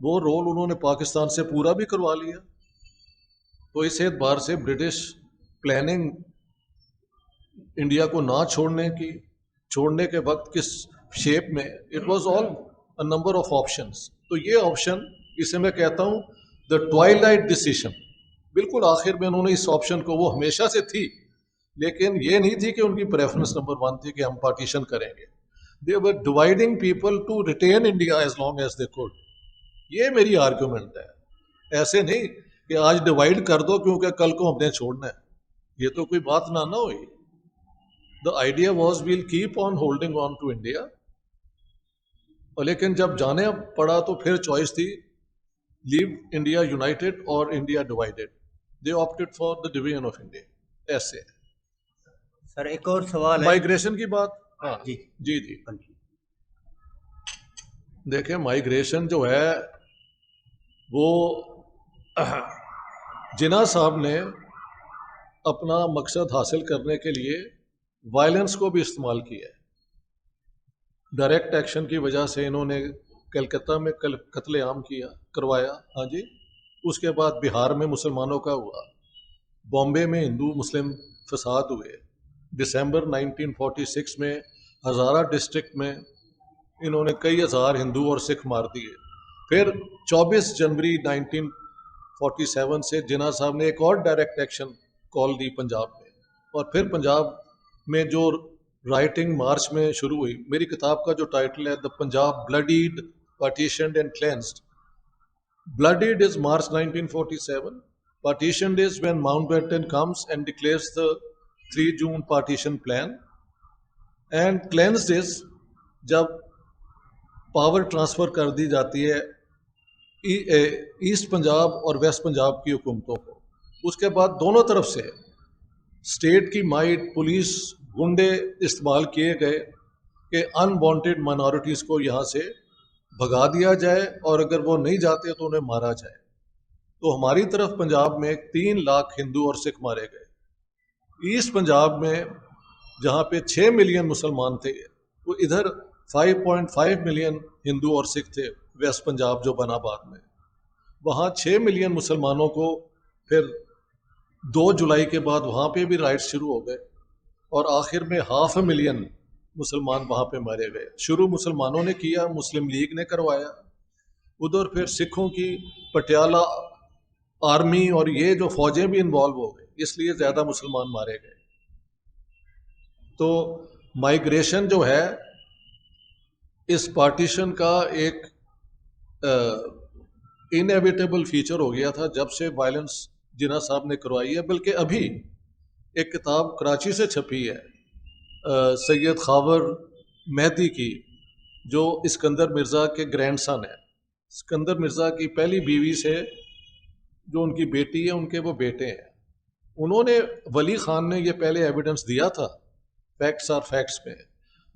وہ رول انہوں نے پاکستان سے پورا بھی کروا لیا. تو اس اعتبار سے برٹش پلاننگ انڈیا کو نہ چھوڑنے کے وقت کس شیپ میں، it was all a number of options. تو یہ آپشن، اسے میں کہتا ہوں دا ٹوائلائٹ ڈیسیشن. بالکل آخر میں انہوں نے اس آپشن کو، وہ ہمیشہ سے تھی لیکن یہ نہیں تھی کہ ان کی پریفرنس نمبر 1 تھی کہ ہم پارٹیشن کریں گے. They were dividing people to retain India as long as they could. یہ میری آرگومنٹ ہے. ایسے نہیں کہ آج ڈیوائڈ کر دو کیونکہ کل کو ہم نے چھوڑنا ہے. یہ تو کوئی بات نہ ہوئی. The idea was we'll keep on holding on to India. اور لیکن جب جانے پڑا تو پھر چوائس تھی لیو انڈیا یونائٹیڈ اور India divided. They opted for the division of India. ایسے سر ایک اور سوال ہے مائیگریشن کی بات. ہاں جی جی دیکھیں مائیگریشن جو ہے وہ جناح صاحب نے اپنا مقصد حاصل کرنے کے لیے وائلنس کو بھی استعمال کیا ہے. ڈائریکٹ ایکشن کی وجہ سے انہوں نے کلکتہ میں قتل عام کروایا. ہاں جی. اس کے بعد بہار میں مسلمانوں کا ہوا، بامبے میں ہندو مسلم فساد ہوئے. دسمبر 1946 میں ہزارہ ڈسٹرکٹ میں انہوں نے کئی ہزار ہندو اور سکھ مار دیے. پھر 24 جنوری 1947 سے جناح صاحب نے ایک اور ڈائریکٹ ایکشن کال دی پنجاب میں. اور پھر پنجاب میں جو رائٹنگ مارچ میں شروع ہوئی، میری کتاب کا جو ٹائٹل ہے the Punjab bloodied partitioned and cleansed. Bloodied is March 1947. Partitioned is when Mountbatten comes and declares the 3 June partition plan. And cleansed is جب پاور ٹرانسفر کر دی جاتی ہے ایسٹ پنجاب اور ویسٹ پنجاب کی حکومتوں کو. اس کے بعد دونوں طرف سے اسٹیٹ کی مائٹ، پولیس، گنڈے استعمال کیے گئے کہ ان وانٹیڈ مائنورٹیز کو یہاں سے بھگا دیا جائے اور اگر وہ نہیں جاتے تو انہیں مارا جائے. تو ہماری طرف پنجاب میں 3 لاکھ ہندو اور سکھ مارے گئے. ایسٹ پنجاب میں جہاں پہ 6 ملین مسلمان تھے، وہ ادھر 5.5 ملین ہندو اور سکھ تھے. ویسٹ پنجاب جو بنا بعد میں، وہاں 6 ملین مسلمانوں کو پھر 2 جولائی کے بعد وہاں پہ بھی رائٹس شروع ہو گئے اور آخر میں 500,000 مسلمان وہاں پہ مارے گئے. شروع مسلمانوں نے کیا، مسلم لیگ نے کروایا. ادھر پھر سکھوں کی پٹیالہ آرمی اور یہ جو فوجیں بھی انوالو ہو گئی، اس لیے زیادہ مسلمان مارے گئے. تو مائیگریشن جو ہے اس پارٹیشن کا ایک انیویٹیبل فیچر ہو گیا تھا جب سے وائلنس جناح صاحب نے کروائی ہے. بلکہ ابھی ایک کتاب کراچی سے چھپی ہے سید خاور مہدی کی، جو اسکندر مرزا کے گرینڈ سن ہے. اسکندر مرزا کی پہلی بیوی سے جو ان کی بیٹی ہے، ان کے وہ بیٹے ہیں. انہوں نے ولی خان نے یہ پہلے ایویڈنس دیا تھا فیکٹس آر فیکٹس میں،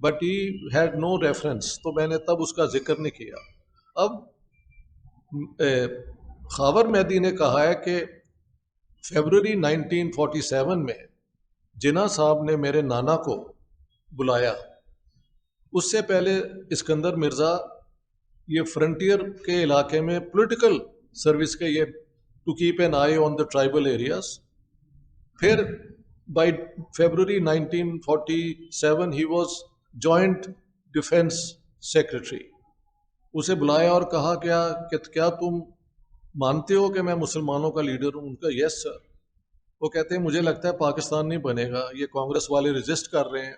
but he had no reference, تو میں نے تب اس کا ذکر نہیں کیا. اب خاور مہدی نے کہا ہے کہ فیبروری 1947 میں جناح صاحب نے میرے نانا کو بلایا. اس سے پہلے اسکندر مرزا یہ فرنٹیئر کے علاقے میں پولیٹیکل سروس کے یہ to keep an eye on the tribal areas. پھر by February 1947 he was joint defence secretary. اسے بلایا اور کہا کیا تم مانتے ہو کہ میں مسلمانوں کا لیڈر ہوں؟ ان کا یس سر. وہ کہتے ہیں مجھے لگتا ہے پاکستان نہیں بنے گا، یہ کانگریس والے ریزسٹ کر رہے ہیں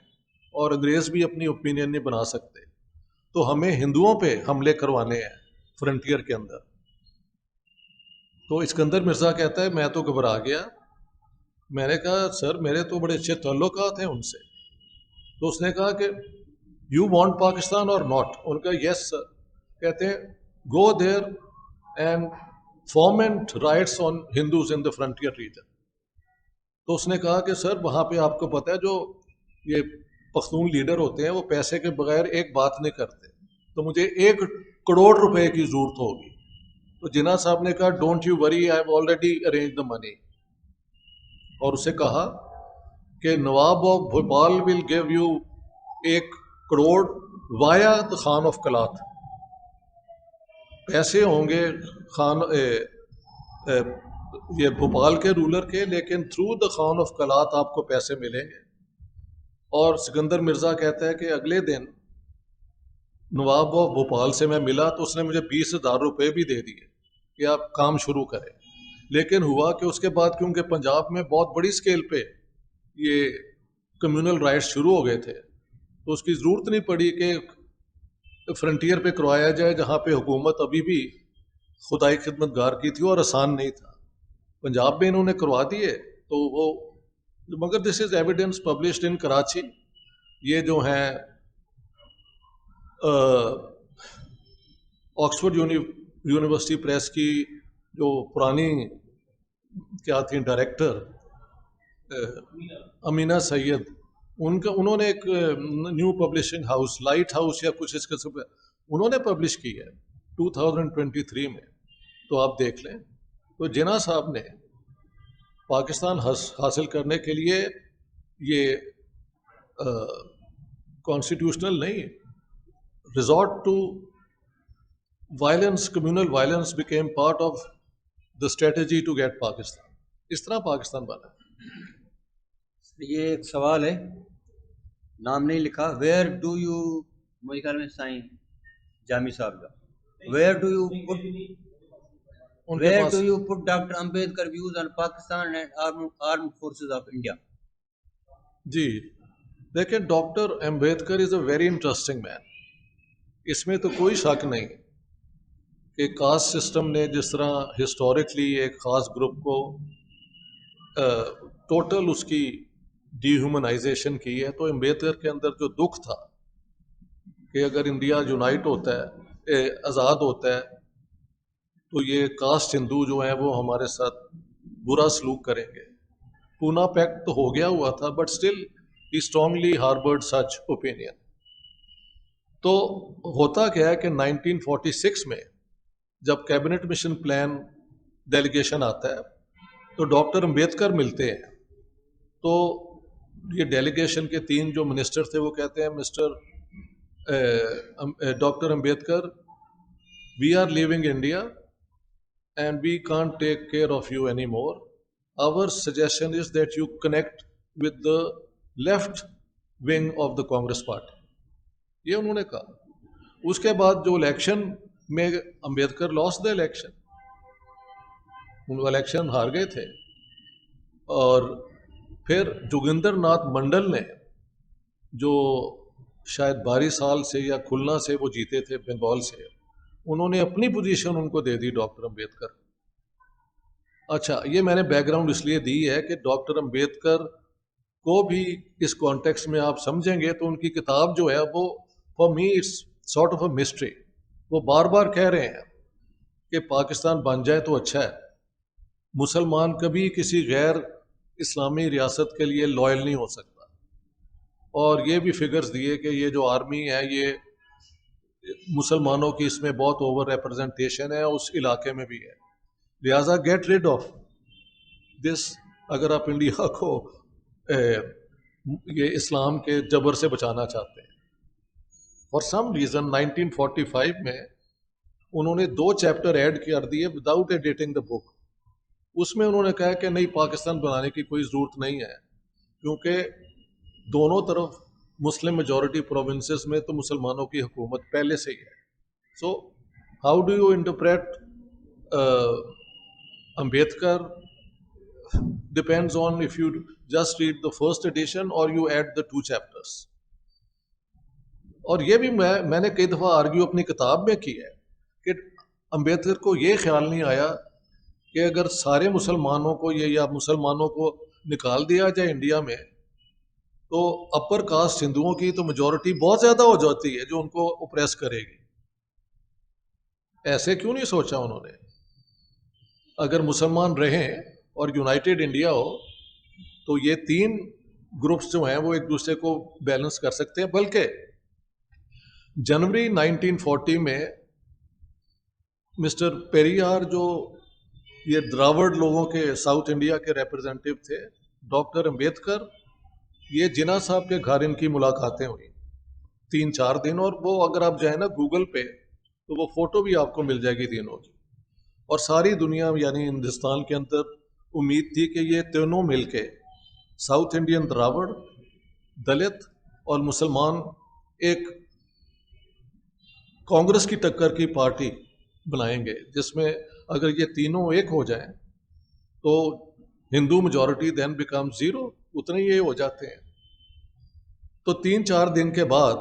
اور انگریز بھی اپنی اوپینین نہیں بنا سکتے. تو ہمیں ہندوؤں پہ حملے کروانے ہیں فرنٹیئر کے اندر. تو اسکندر مرزا کہتا ہے میں تو گھبرا گیا. میں نے کہا سر میرے تو بڑے اچھے تعلقات ہیں ان سے. تو اس نے کہا کہ یو وانٹ پاکستان اور ناٹ؟ ان کا یس سر. کہتے ہیں go there and foment riots on Hindus in the frontier region. تو اس نے کہا کہ سر وہاں پہ آپ کو پتہ ہے جو یہ پختون لیڈر ہوتے ہیں وہ پیسے کے بغیر ایک بات نہیں کرتے, تو مجھے 1 کروڑ روپے کی ضرورت ہوگی. تو جناح صاحب نے کہا don't you worry I have already arrange the money. اور اسے کہا کہ Nawab of Bhopal will give you 1 crore via the Khan of Kalat. پیسے ہوں گے خان یہ بھوپال کے رولر کے, لیکن through the Khan of Kalat آپ کو پیسے ملیں گے. اور سکندر مرزا کہتا ہے کہ اگلے دن نواب آف بھوپال سے میں ملا تو اس نے مجھے 20,000 روپے بھی دے دیے کہ آپ کام شروع کریں. لیکن ہوا کہ اس کے بعد کیونکہ پنجاب میں بہت بڑی سکیل پہ یہ کمیونل رائٹس شروع ہو گئے تھے تو اس کی ضرورت نہیں پڑی کہ فرنٹیئر پہ کروایا جائے جہاں پہ حکومت ابھی بھی خدائی خدمت گار کی تھی اور آسان نہیں تھا. پنجاب میں انہوں نے کروا دیے تو وہ, مگر this is evidence published in Karachi. یہ جو ہیں آکسفورڈ یونیورسٹی پریس کی جو پرانی کیا تھیں ڈائریکٹر امینہ سید, انہوں نے ایک new publishing house light house یا کچھ اس قسم کا انہوں نے پبلش کی ہے 2023 میں. تو آپ دیکھ لیں. تو جناح صاحب نے پاکستان حاصل کرنے کے لیے یہ کانسٹیٹیوشنل نہیں, resort to violence, communal violence became part of the strategy to get Pakistan. اس طرح پاکستان بنا. یہ ایک سوال ہے, نام نہیں لکھا. ویئر ڈو یو, مجھے خیال میں سائیں جامی صاحب کا, where do you put doctor Ambedkar views on Pakistan and armed forces of India? جی دیکھیں, doctor Ambedkar is a very interesting man. اس میں تو کوئی شک نہیں کہ کاسٹ سسٹم نے جس طرح ہسٹوریکلی ایک خاص گروپ کو ٹوٹل اس کی ڈی ہیومنائزیشن کی ہے, تو امبیڈکر کے اندر جو دکھ تھا کہ اگر انڈیا یونائٹ ہوتا ہے, آزاد ہوتا ہے, تو یہ کاسٹ ہندو جو ہیں وہ ہمارے ساتھ برا سلوک کریں گے. پونا پیکٹ تو ہو گیا ہوا تھا, but still he strongly harboured such opinion. تو ہوتا کیا ہے کہ 1946 میں جب کیبنٹ مشن پلان ڈیلیگیشن آتا ہے تو ڈاکٹر امبیڈکر ملتے ہیں. تو یہ ڈیلیگیشن کے 3 جو منسٹر تھے وہ کہتے ہیں doctor Ambedkar, we are leaving India and we can't take care of you anymore. Our suggestion is that you connect with the left wing of the Congress party. یہ انہوں نے کہا. اس کے بعد جو الیکشن میں امبیڈکر لاسٹ دا الیکشن, ان کا الیکشن ہار گئے تھے, اور پھر جوگندر ناتھ منڈل نے جو شاید 12 سال سے یا کھلنا سے وہ جیتے تھے بنگال سے, انہوں نے اپنی پوزیشن ان کو دے دی ڈاکٹر امبیڈکر. اچھا, یہ میں نے بیک گراؤنڈ اس لیے دی ہے کہ ڈاکٹر امبیڈکر کو بھی اس کانٹیکسٹ میں آپ سمجھیں گے تو ان کی کتاب جو ہے وہ for me it's sort of a mystery. وہ بار بار کہہ رہے ہیں کہ پاکستان بن جائے تو اچھا ہے, مسلمان کبھی کسی غیر اسلامی ریاست کے لیے لائل نہیں ہو سکتا. اور یہ بھی فگرز دیے کہ یہ جو آرمی ہے یہ مسلمانوں کی اس میں بہت اوور ریپرزنٹیشن ہے, اس علاقے میں بھی ہے, لہٰذا گیٹ ریڈ آف دس. اگر آپ انڈیا کو یہ اسلام کے جبر سے بچانا چاہتے ہیں. فار سم ریزن 1945 میں انہوں نے 2 چیپٹر ایڈ کر دیے وداؤٹ ایڈیٹنگ دا بک. اس میں انہوں نے کہا کہ نہیں, پاکستان بنانے کی کوئی ضرورت نہیں ہے, کیونکہ دونوں طرف مسلم میجورٹی پروونسز میں تو مسلمانوں کی حکومت پہلے سے ہی ہے. So how do you interpret Ambedkar depends on if you just read the first edition or you add the 2 chapters. اور یہ بھی میں نے کئی دفعہ آرگیو اپنی کتاب میں کی ہے کہ امبیڈکر کو یہ خیال نہیں آیا کہ اگر سارے مسلمانوں کو یا مسلمانوں کو نکال دیا جائے انڈیا میں تو اپر کاسٹ ہندوؤں کی تو میجورٹی بہت زیادہ ہو جاتی ہے جو ان کو اوپریس کرے گی. ایسے کیوں نہیں سوچا انہوں نے؟ اگر مسلمان رہیں اور یونائٹڈ انڈیا ہو تو یہ 3 گروپس جو ہیں وہ ایک دوسرے کو بیلنس کر سکتے ہیں. بلکہ جنوری 1940 میں مسٹر پیریار جو یہ دراوڑ لوگوں کے ساؤتھ انڈیا کے ریپرزینٹیو تھے، ڈاکٹر امبیڈکر، یہ جناح صاحب کے گھر ان کی ملاقاتیں ہوئی 3-4 دن. اور وہ اگر آپ جائیں نا گوگل پہ تو وہ فوٹو بھی آپ کو مل جائے گی تینوں کی. اور ساری دنیا یعنی ہندوستان کے اندر امید تھی کہ یہ تینوں مل کے ساؤتھ انڈین دراوڑ، دلت اور مسلمان ایک کانگریس کی ٹکر کی پارٹی بنائیں گے، جس میں اگر یہ تینوں ایک ہو جائیں تو ہندو میجورٹی دین بیکم 0، اتنے یہ ہو جاتے ہیں. تو 3-4 دن کے بعد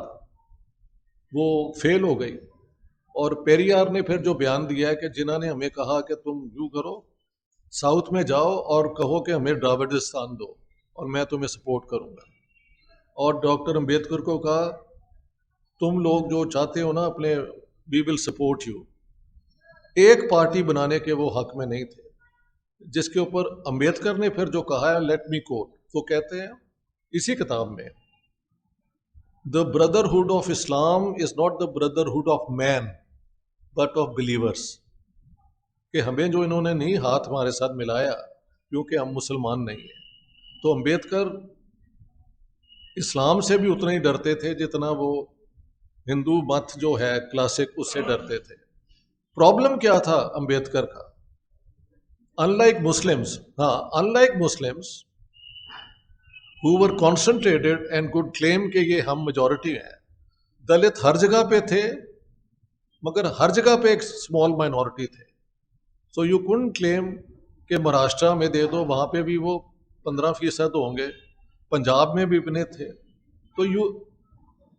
وہ فیل ہو گئی. اور پیریار نے پھر جو بیان دیا ہے کہ جنہوں نے ہمیں کہا کہ تم یوں کرو، ساؤتھ میں جاؤ اور کہو کہ ہمیں ڈراوڈستان دو اور میں تمہیں سپورٹ کروں گا. اور ڈاکٹر امبیڈکر کو کہا تم لوگ جو چاہتے ہو نا اپنے وی ول سپورٹ یو. ایک پارٹی بنانے کے وہ حق میں نہیں تھے. جس کے اوپر امبیڈکر نے پھر جو کہا ہے لیٹ می کوٹ، وہ کہتے ہیں اسی کتاب میں، the brotherhood of Islam is not the brotherhood of man but of believers. کہ ہمیں جو انہوں نے نہیں ہاتھ ہمارے ساتھ ملایا کیونکہ ہم مسلمان نہیں ہیں. تو امبیڈکر اسلام سے بھی اتنا ہی ڈرتے تھے جتنا وہ ہندو مت جو ہے کلاسک اس سے ڈرتے تھے. پرابلم کیا تھا امبیڈکر کا؟ unlike Muslims who were concentrated and could claim کہ یہ ہم میجورٹی ہیں، دلت ہر جگہ پہ تھے مگر ہر جگہ پہ ایک اسمال مائنورٹی تھے. سو یو couldn't claim کہ مہاراشٹرا میں دے دو، وہاں پہ بھی وہ 15% ہوں گے، پنجاب میں بھی اتنے تھے. تو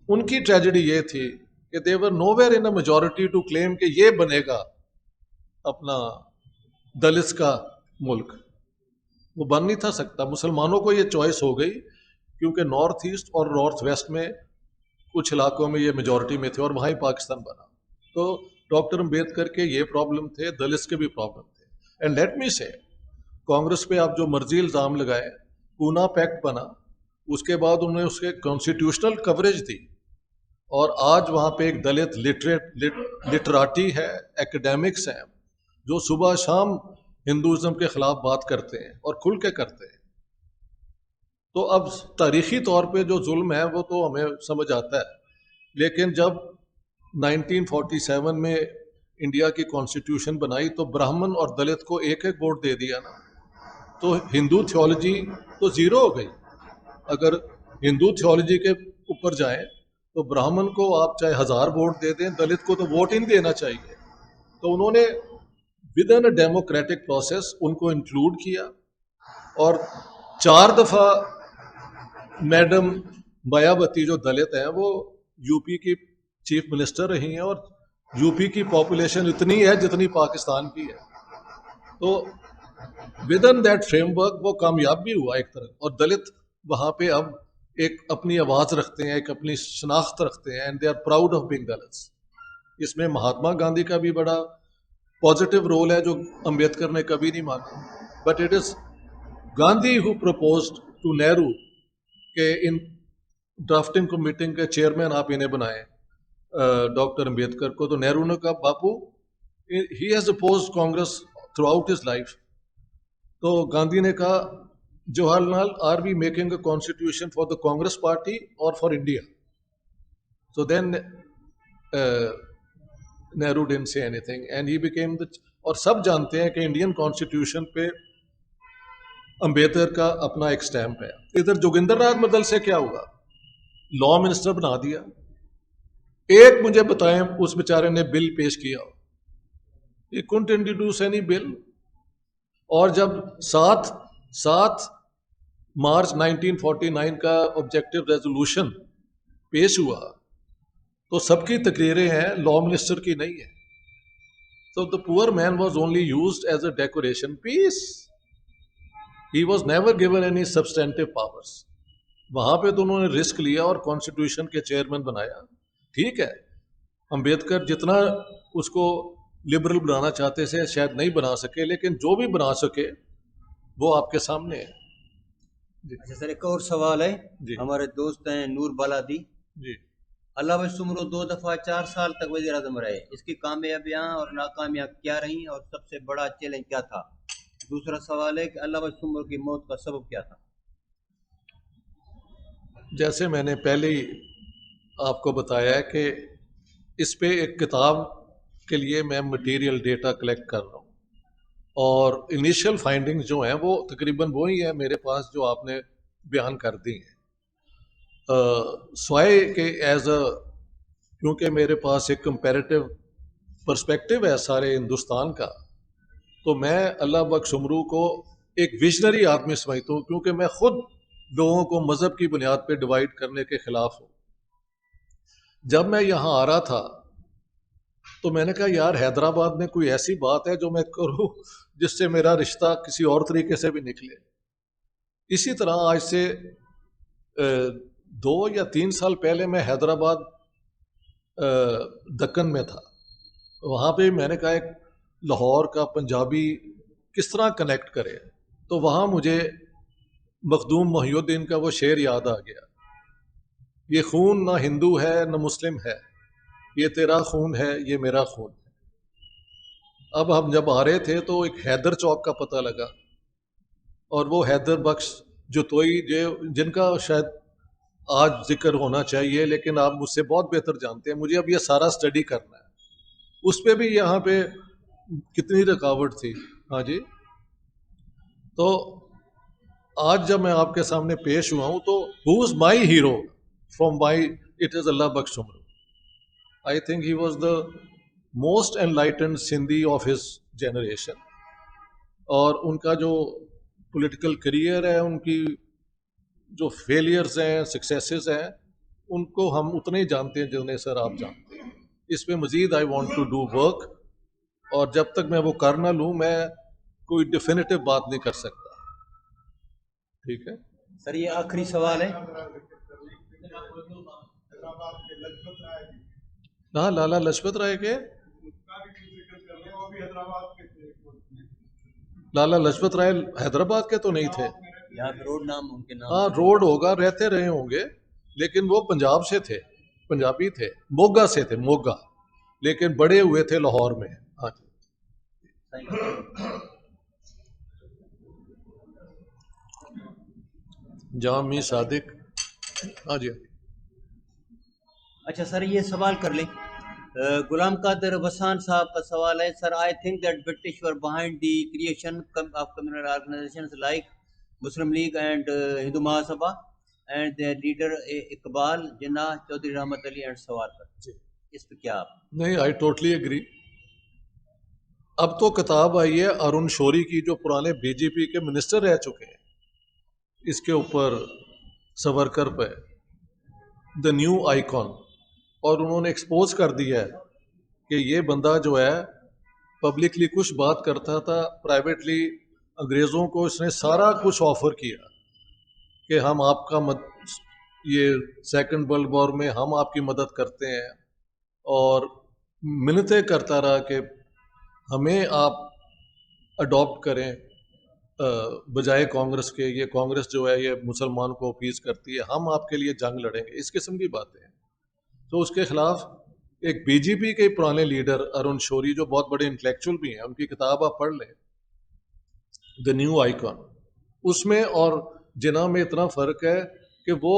ان کی ٹریجڈی یہ تھی کہ they were nowhere in a majority to claim کہ یہ بنے گا اپنا دلت کا ملک. وہ بن نہیں تھا سکتا. مسلمانوں کو یہ چوائس ہو گئی کیونکہ نارتھ ایسٹ اور نارتھ ویسٹ میں کچھ علاقوں میں یہ میجورٹی میں تھے اور وہاں ہی پاکستان بنا. تو ڈاکٹر امبیڈکر کے یہ پرابلم تھے، دلت کے بھی پرابلم تھے. اینڈ لیٹ می سے کانگریس پہ آپ جو مرضی الزام لگائے، پونا پیکٹ بنا، اس کے بعد انہوں نے اس کے کانسٹیٹیوشنل کوریج دی. اور آج وہاں پہ ایک دلت لٹراٹی ہے، ایکڈیمکس ہیں جو صبح شام ہندوازم کے خلاف بات کرتے ہیں اور کھل کے کرتے ہیں. تو اب تاریخی طور پہ جو ظلم ہے وہ تو ہمیں سمجھ آتا ہے، لیکن جب 1947 میں انڈیا کی کانسٹیٹیوشن بنائی تو برہمن اور دلت کو ایک ووٹ دے دیا نا، تو ہندو تھیولوجی تو 0 ہو گئی. اگر ہندو تھیولوجی کے اوپر جائیں تو برہمن کو آپ چاہے 1000 ووٹ دے دیں، دلت کو تو ووٹ ہی نہیں دینا چاہیے. تو انہوں نے with in a democratic process in کو انکلوڈ کیا. اور 4 دفعہ میڈم مایاوتی جو دلت ہیں وہ یو پی کی چیف منسٹر رہی ہیں، اور یو پی کی پاپولیشن اتنی ہے جتنی پاکستان کی ہے. تو with in that frame work وہ کامیاب بھی ہوا ایک طرح. اور دلت وہاں پہ اب ایک اپنی آواز رکھتے ہیں، ایک اپنی شناخت رکھتے ہیں، and they are proud of being Dalits. اس میں مہاتما گاندھی کا بھی بڑا پازیٹیو رول ہے جو امبیڈکر نے کبھی نہیں مانا. But it is Gandhi who proposed to Nehru کہ ان ڈرافٹنگ کمیٹنگ کے چیئرمین آپ انہیں بنائیں ڈاکٹر امبیڈکر کو. تو نہرو نے کہا Bapu he has opposed Congress throughout his life. تو گاندھی نے کہا Jawaharlal are we making a constitution for the Congress party اور for India? So then Nehru didn't say anything and he became the. اور سب جانتے ہیں کہ انڈین کانسٹیٹیوشن پہ امبیڈکر کا اپنا ایک اسٹیمپ ہے. ادھر جوگندر ناتھ مدل سے کیا ہوا؟ لا منسٹر بنا دیا. ایک مجھے بتائیں اس بیچارے نے بل پیش کیا ہو؟ He couldn't introduce any bill. اور جب 7 مارچ 1949 کا آبجیکٹو ریزولوشن پیش ہوا تو سب کی تقریریں ہیں, لا منسٹر کی نہیں ہے. So the poor man was only used as a decoration piece. He was never given any substantive powers. وہاں پہ تو انہوں نے رسک لیا اور کانسٹیٹیوشن کے چیئرمین بنایا. ٹھیک ہے, امبیدکر جتنا اس کو لبرل بنانا چاہتے تھے شاید نہیں بنا سکے, لیکن جو بھی بنا سکے وہ آپ کے سامنے ہے. اچھا سر, ایک اور سوال ہے. جی. ہمارے دوست ہیں نور بالادی. جی. علامہ سمرو 2 دفعہ 4 سال تک وزیر اعظم رہے, اس کی کامیابیاں اور ناکامیاں کیا رہیں اور سب سے بڑا چیلنج کیا تھا؟ دوسرا سوال ہے کہ علامہ سمرو کی موت کا سبب کیا تھا؟ جیسے میں نے پہلے ہی آپ کو بتایا ہے کہ اس پہ ایک کتاب کے لیے میں مٹیریل ڈیٹا کلیکٹ کر رہا ہوں, اور انیشیل فائنڈنگز جو ہیں وہ تقریباً وہی ہیں میرے پاس جو آپ نے بیان کر دی ہیں. سوائے کہ کیونکہ میرے پاس ایک کمپیریٹیو پرسپیکٹو ہے سارے ہندوستان کا, تو میں اللہ بخش سمرو کو ایک ویژنری آدمی سمجھتا ہوں, کیونکہ میں خود لوگوں کو مذہب کی بنیاد پہ ڈیوائڈ کرنے کے خلاف ہوں. جب میں یہاں آ رہا تھا تو میں نے کہا یار حیدرآباد میں کوئی ایسی بات ہے جو میں کروں جس سے میرا رشتہ کسی اور طریقے سے بھی نکلے. اسی طرح آج سے 2 یا 3 سال پہلے میں حیدرآباد دکن میں تھا. وہاں پہ میں نے کہا ایک لاہور کا پنجابی کس طرح کنیکٹ کرے, تو وہاں مجھے مخدوم محی الدین کا وہ شعر یاد آ گیا, یہ خون نہ ہندو ہے نہ مسلم ہے, یہ تیرا خون ہے یہ میرا خون ہے. اب ہم جب آ رہے تھے تو ایک حیدر چوک کا پتہ لگا, اور وہ حیدر بخش جتوئی جن کا شاید آج ذکر ہونا چاہیے, لیکن آپ مجھ سے بہت بہتر جانتے ہیں, مجھے اب یہ سارا اسٹڈی کرنا ہے. اس پہ بھی یہاں پہ کتنی رکاوٹ تھی. ہاں جی. تو آج جب میں آپ کے سامنے پیش ہوا ہوں تو who is my hero from my, it is Allah Bakhsh Soomro. I think he was the most enlightened Sindhi of his generation, اور ان کا جو پولیٹیکل کریئر ہے, ان کی جو فیلیئرز ہیں سکسیسز ہیں, ان کو ہم اتنے ہی جانتے ہیں جتنے سر آپ جانتے ہیں. اس پہ مزید I want to do work, اور جب تک میں وہ کر نہ لوں میں کوئی ڈیفینیٹو بات نہیں کر سکتا. ٹھیک ہے سر, یہ آخری سوال ہے. ہاں, لالا لجپت رائے کے, لالا لجپت رائے حیدرآباد کے تو نہیں تھے. یہاں پہ روڈ نام ان کے نام. ہاں روڈ ہوگا, رہتے رہے ہوں گے, لیکن وہ پنجاب سے تھے, پنجابی تھے, موگا سے تھے, موگا, لیکن بڑے ہوئے تھے لاہور میں. ہاں جی. جامی صادق. ہاں جی. اچھا سر, یہ سوال کر لیں. غلام قادر وسان صاحب کا سوال ہے. Sir, I think that British were behind the creation of communal organisations like Muslim League and Hindu Mahasabha and their leader Iqbal Jinnah, Chaudhry Rahmat Ali and Savarkar. اس پہ کیا آپ؟ نہیں, آئی ٹوٹلی اگری. اب تو کتاب آئی ہے ارون شوری کی, جو پرانے بی جے پی کے منسٹر رہ چکے ہیں, اس کے اوپر سورکر پہ دا نیو آئیکن, اور انہوں نے ایکسپوز کر دیا ہے کہ یہ بندہ جو ہے پبلکلی کچھ بات کرتا تھا, پرائیویٹلی انگریزوں کو اس نے سارا کچھ آفر کیا کہ ہم آپ کا یہ سیکنڈ ورلڈ وار میں ہم آپ کی مدد کرتے ہیں, اور منتیں کرتا رہا کہ ہمیں آپ اڈاپٹ کریں بجائے کانگریس کے, یہ کانگریس جو ہے یہ مسلمان کو اپیز کرتی ہے, ہم آپ کے لیے جنگ لڑیں گے, اس قسم کی باتیں ہیں. تو اس کے خلاف ایک بی جے پی کے پرانے لیڈر ارون شوری, جو بہت بڑے انٹلیکچوئل بھی ہیں, ان کی کتاب آپ پڑھ لیں, دا نیو آئیکن. اس میں اور جناح میں اتنا فرق ہے کہ وہ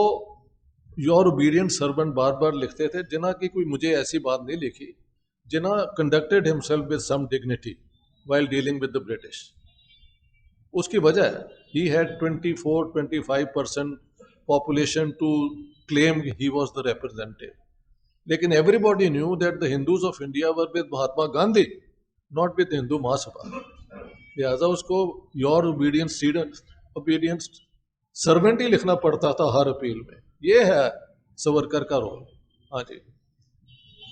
یور اوبیڈینٹ سرونٹ بار بار لکھتے تھے. جناح کی کوئی مجھے ایسی بات نہیں لکھی. Jinnah conducted himself with some dignity while dealing with the British. اس کی وجہ ہے ہی had 24-25% population to claim he was the representative. لیکن everybody knew that the Hindus of India were with Mahatma Gandhi, not with Hindu Mahasabha. لہٰذا اس کو یور اوبیڈینس سرونٹ ہی لکھنا پڑتا تھا ہر اپیل میں. یہ ہے سورکر کا رول. ہاں جی.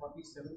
47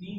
3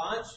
5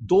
2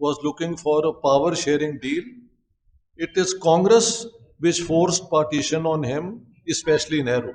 was looking for a power sharing deal. It is Congress which forced partition on him, especially Nehru.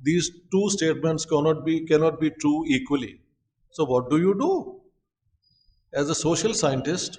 these 2 statements cannot be true equally. So what do you do? As a social scientist,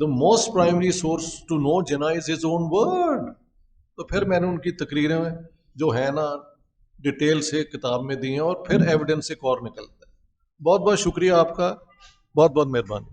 the most primary source to know Jinnah is his own word. تو پھر میں نے ان کی تقریریں جو ہے نا ڈیٹیل سے کتاب میں دی ہیں اور پھر ایویڈنس ایک اور نکلتا ہے. بہت بہت شکریہ آپ کا, بہت بہت مہربانی.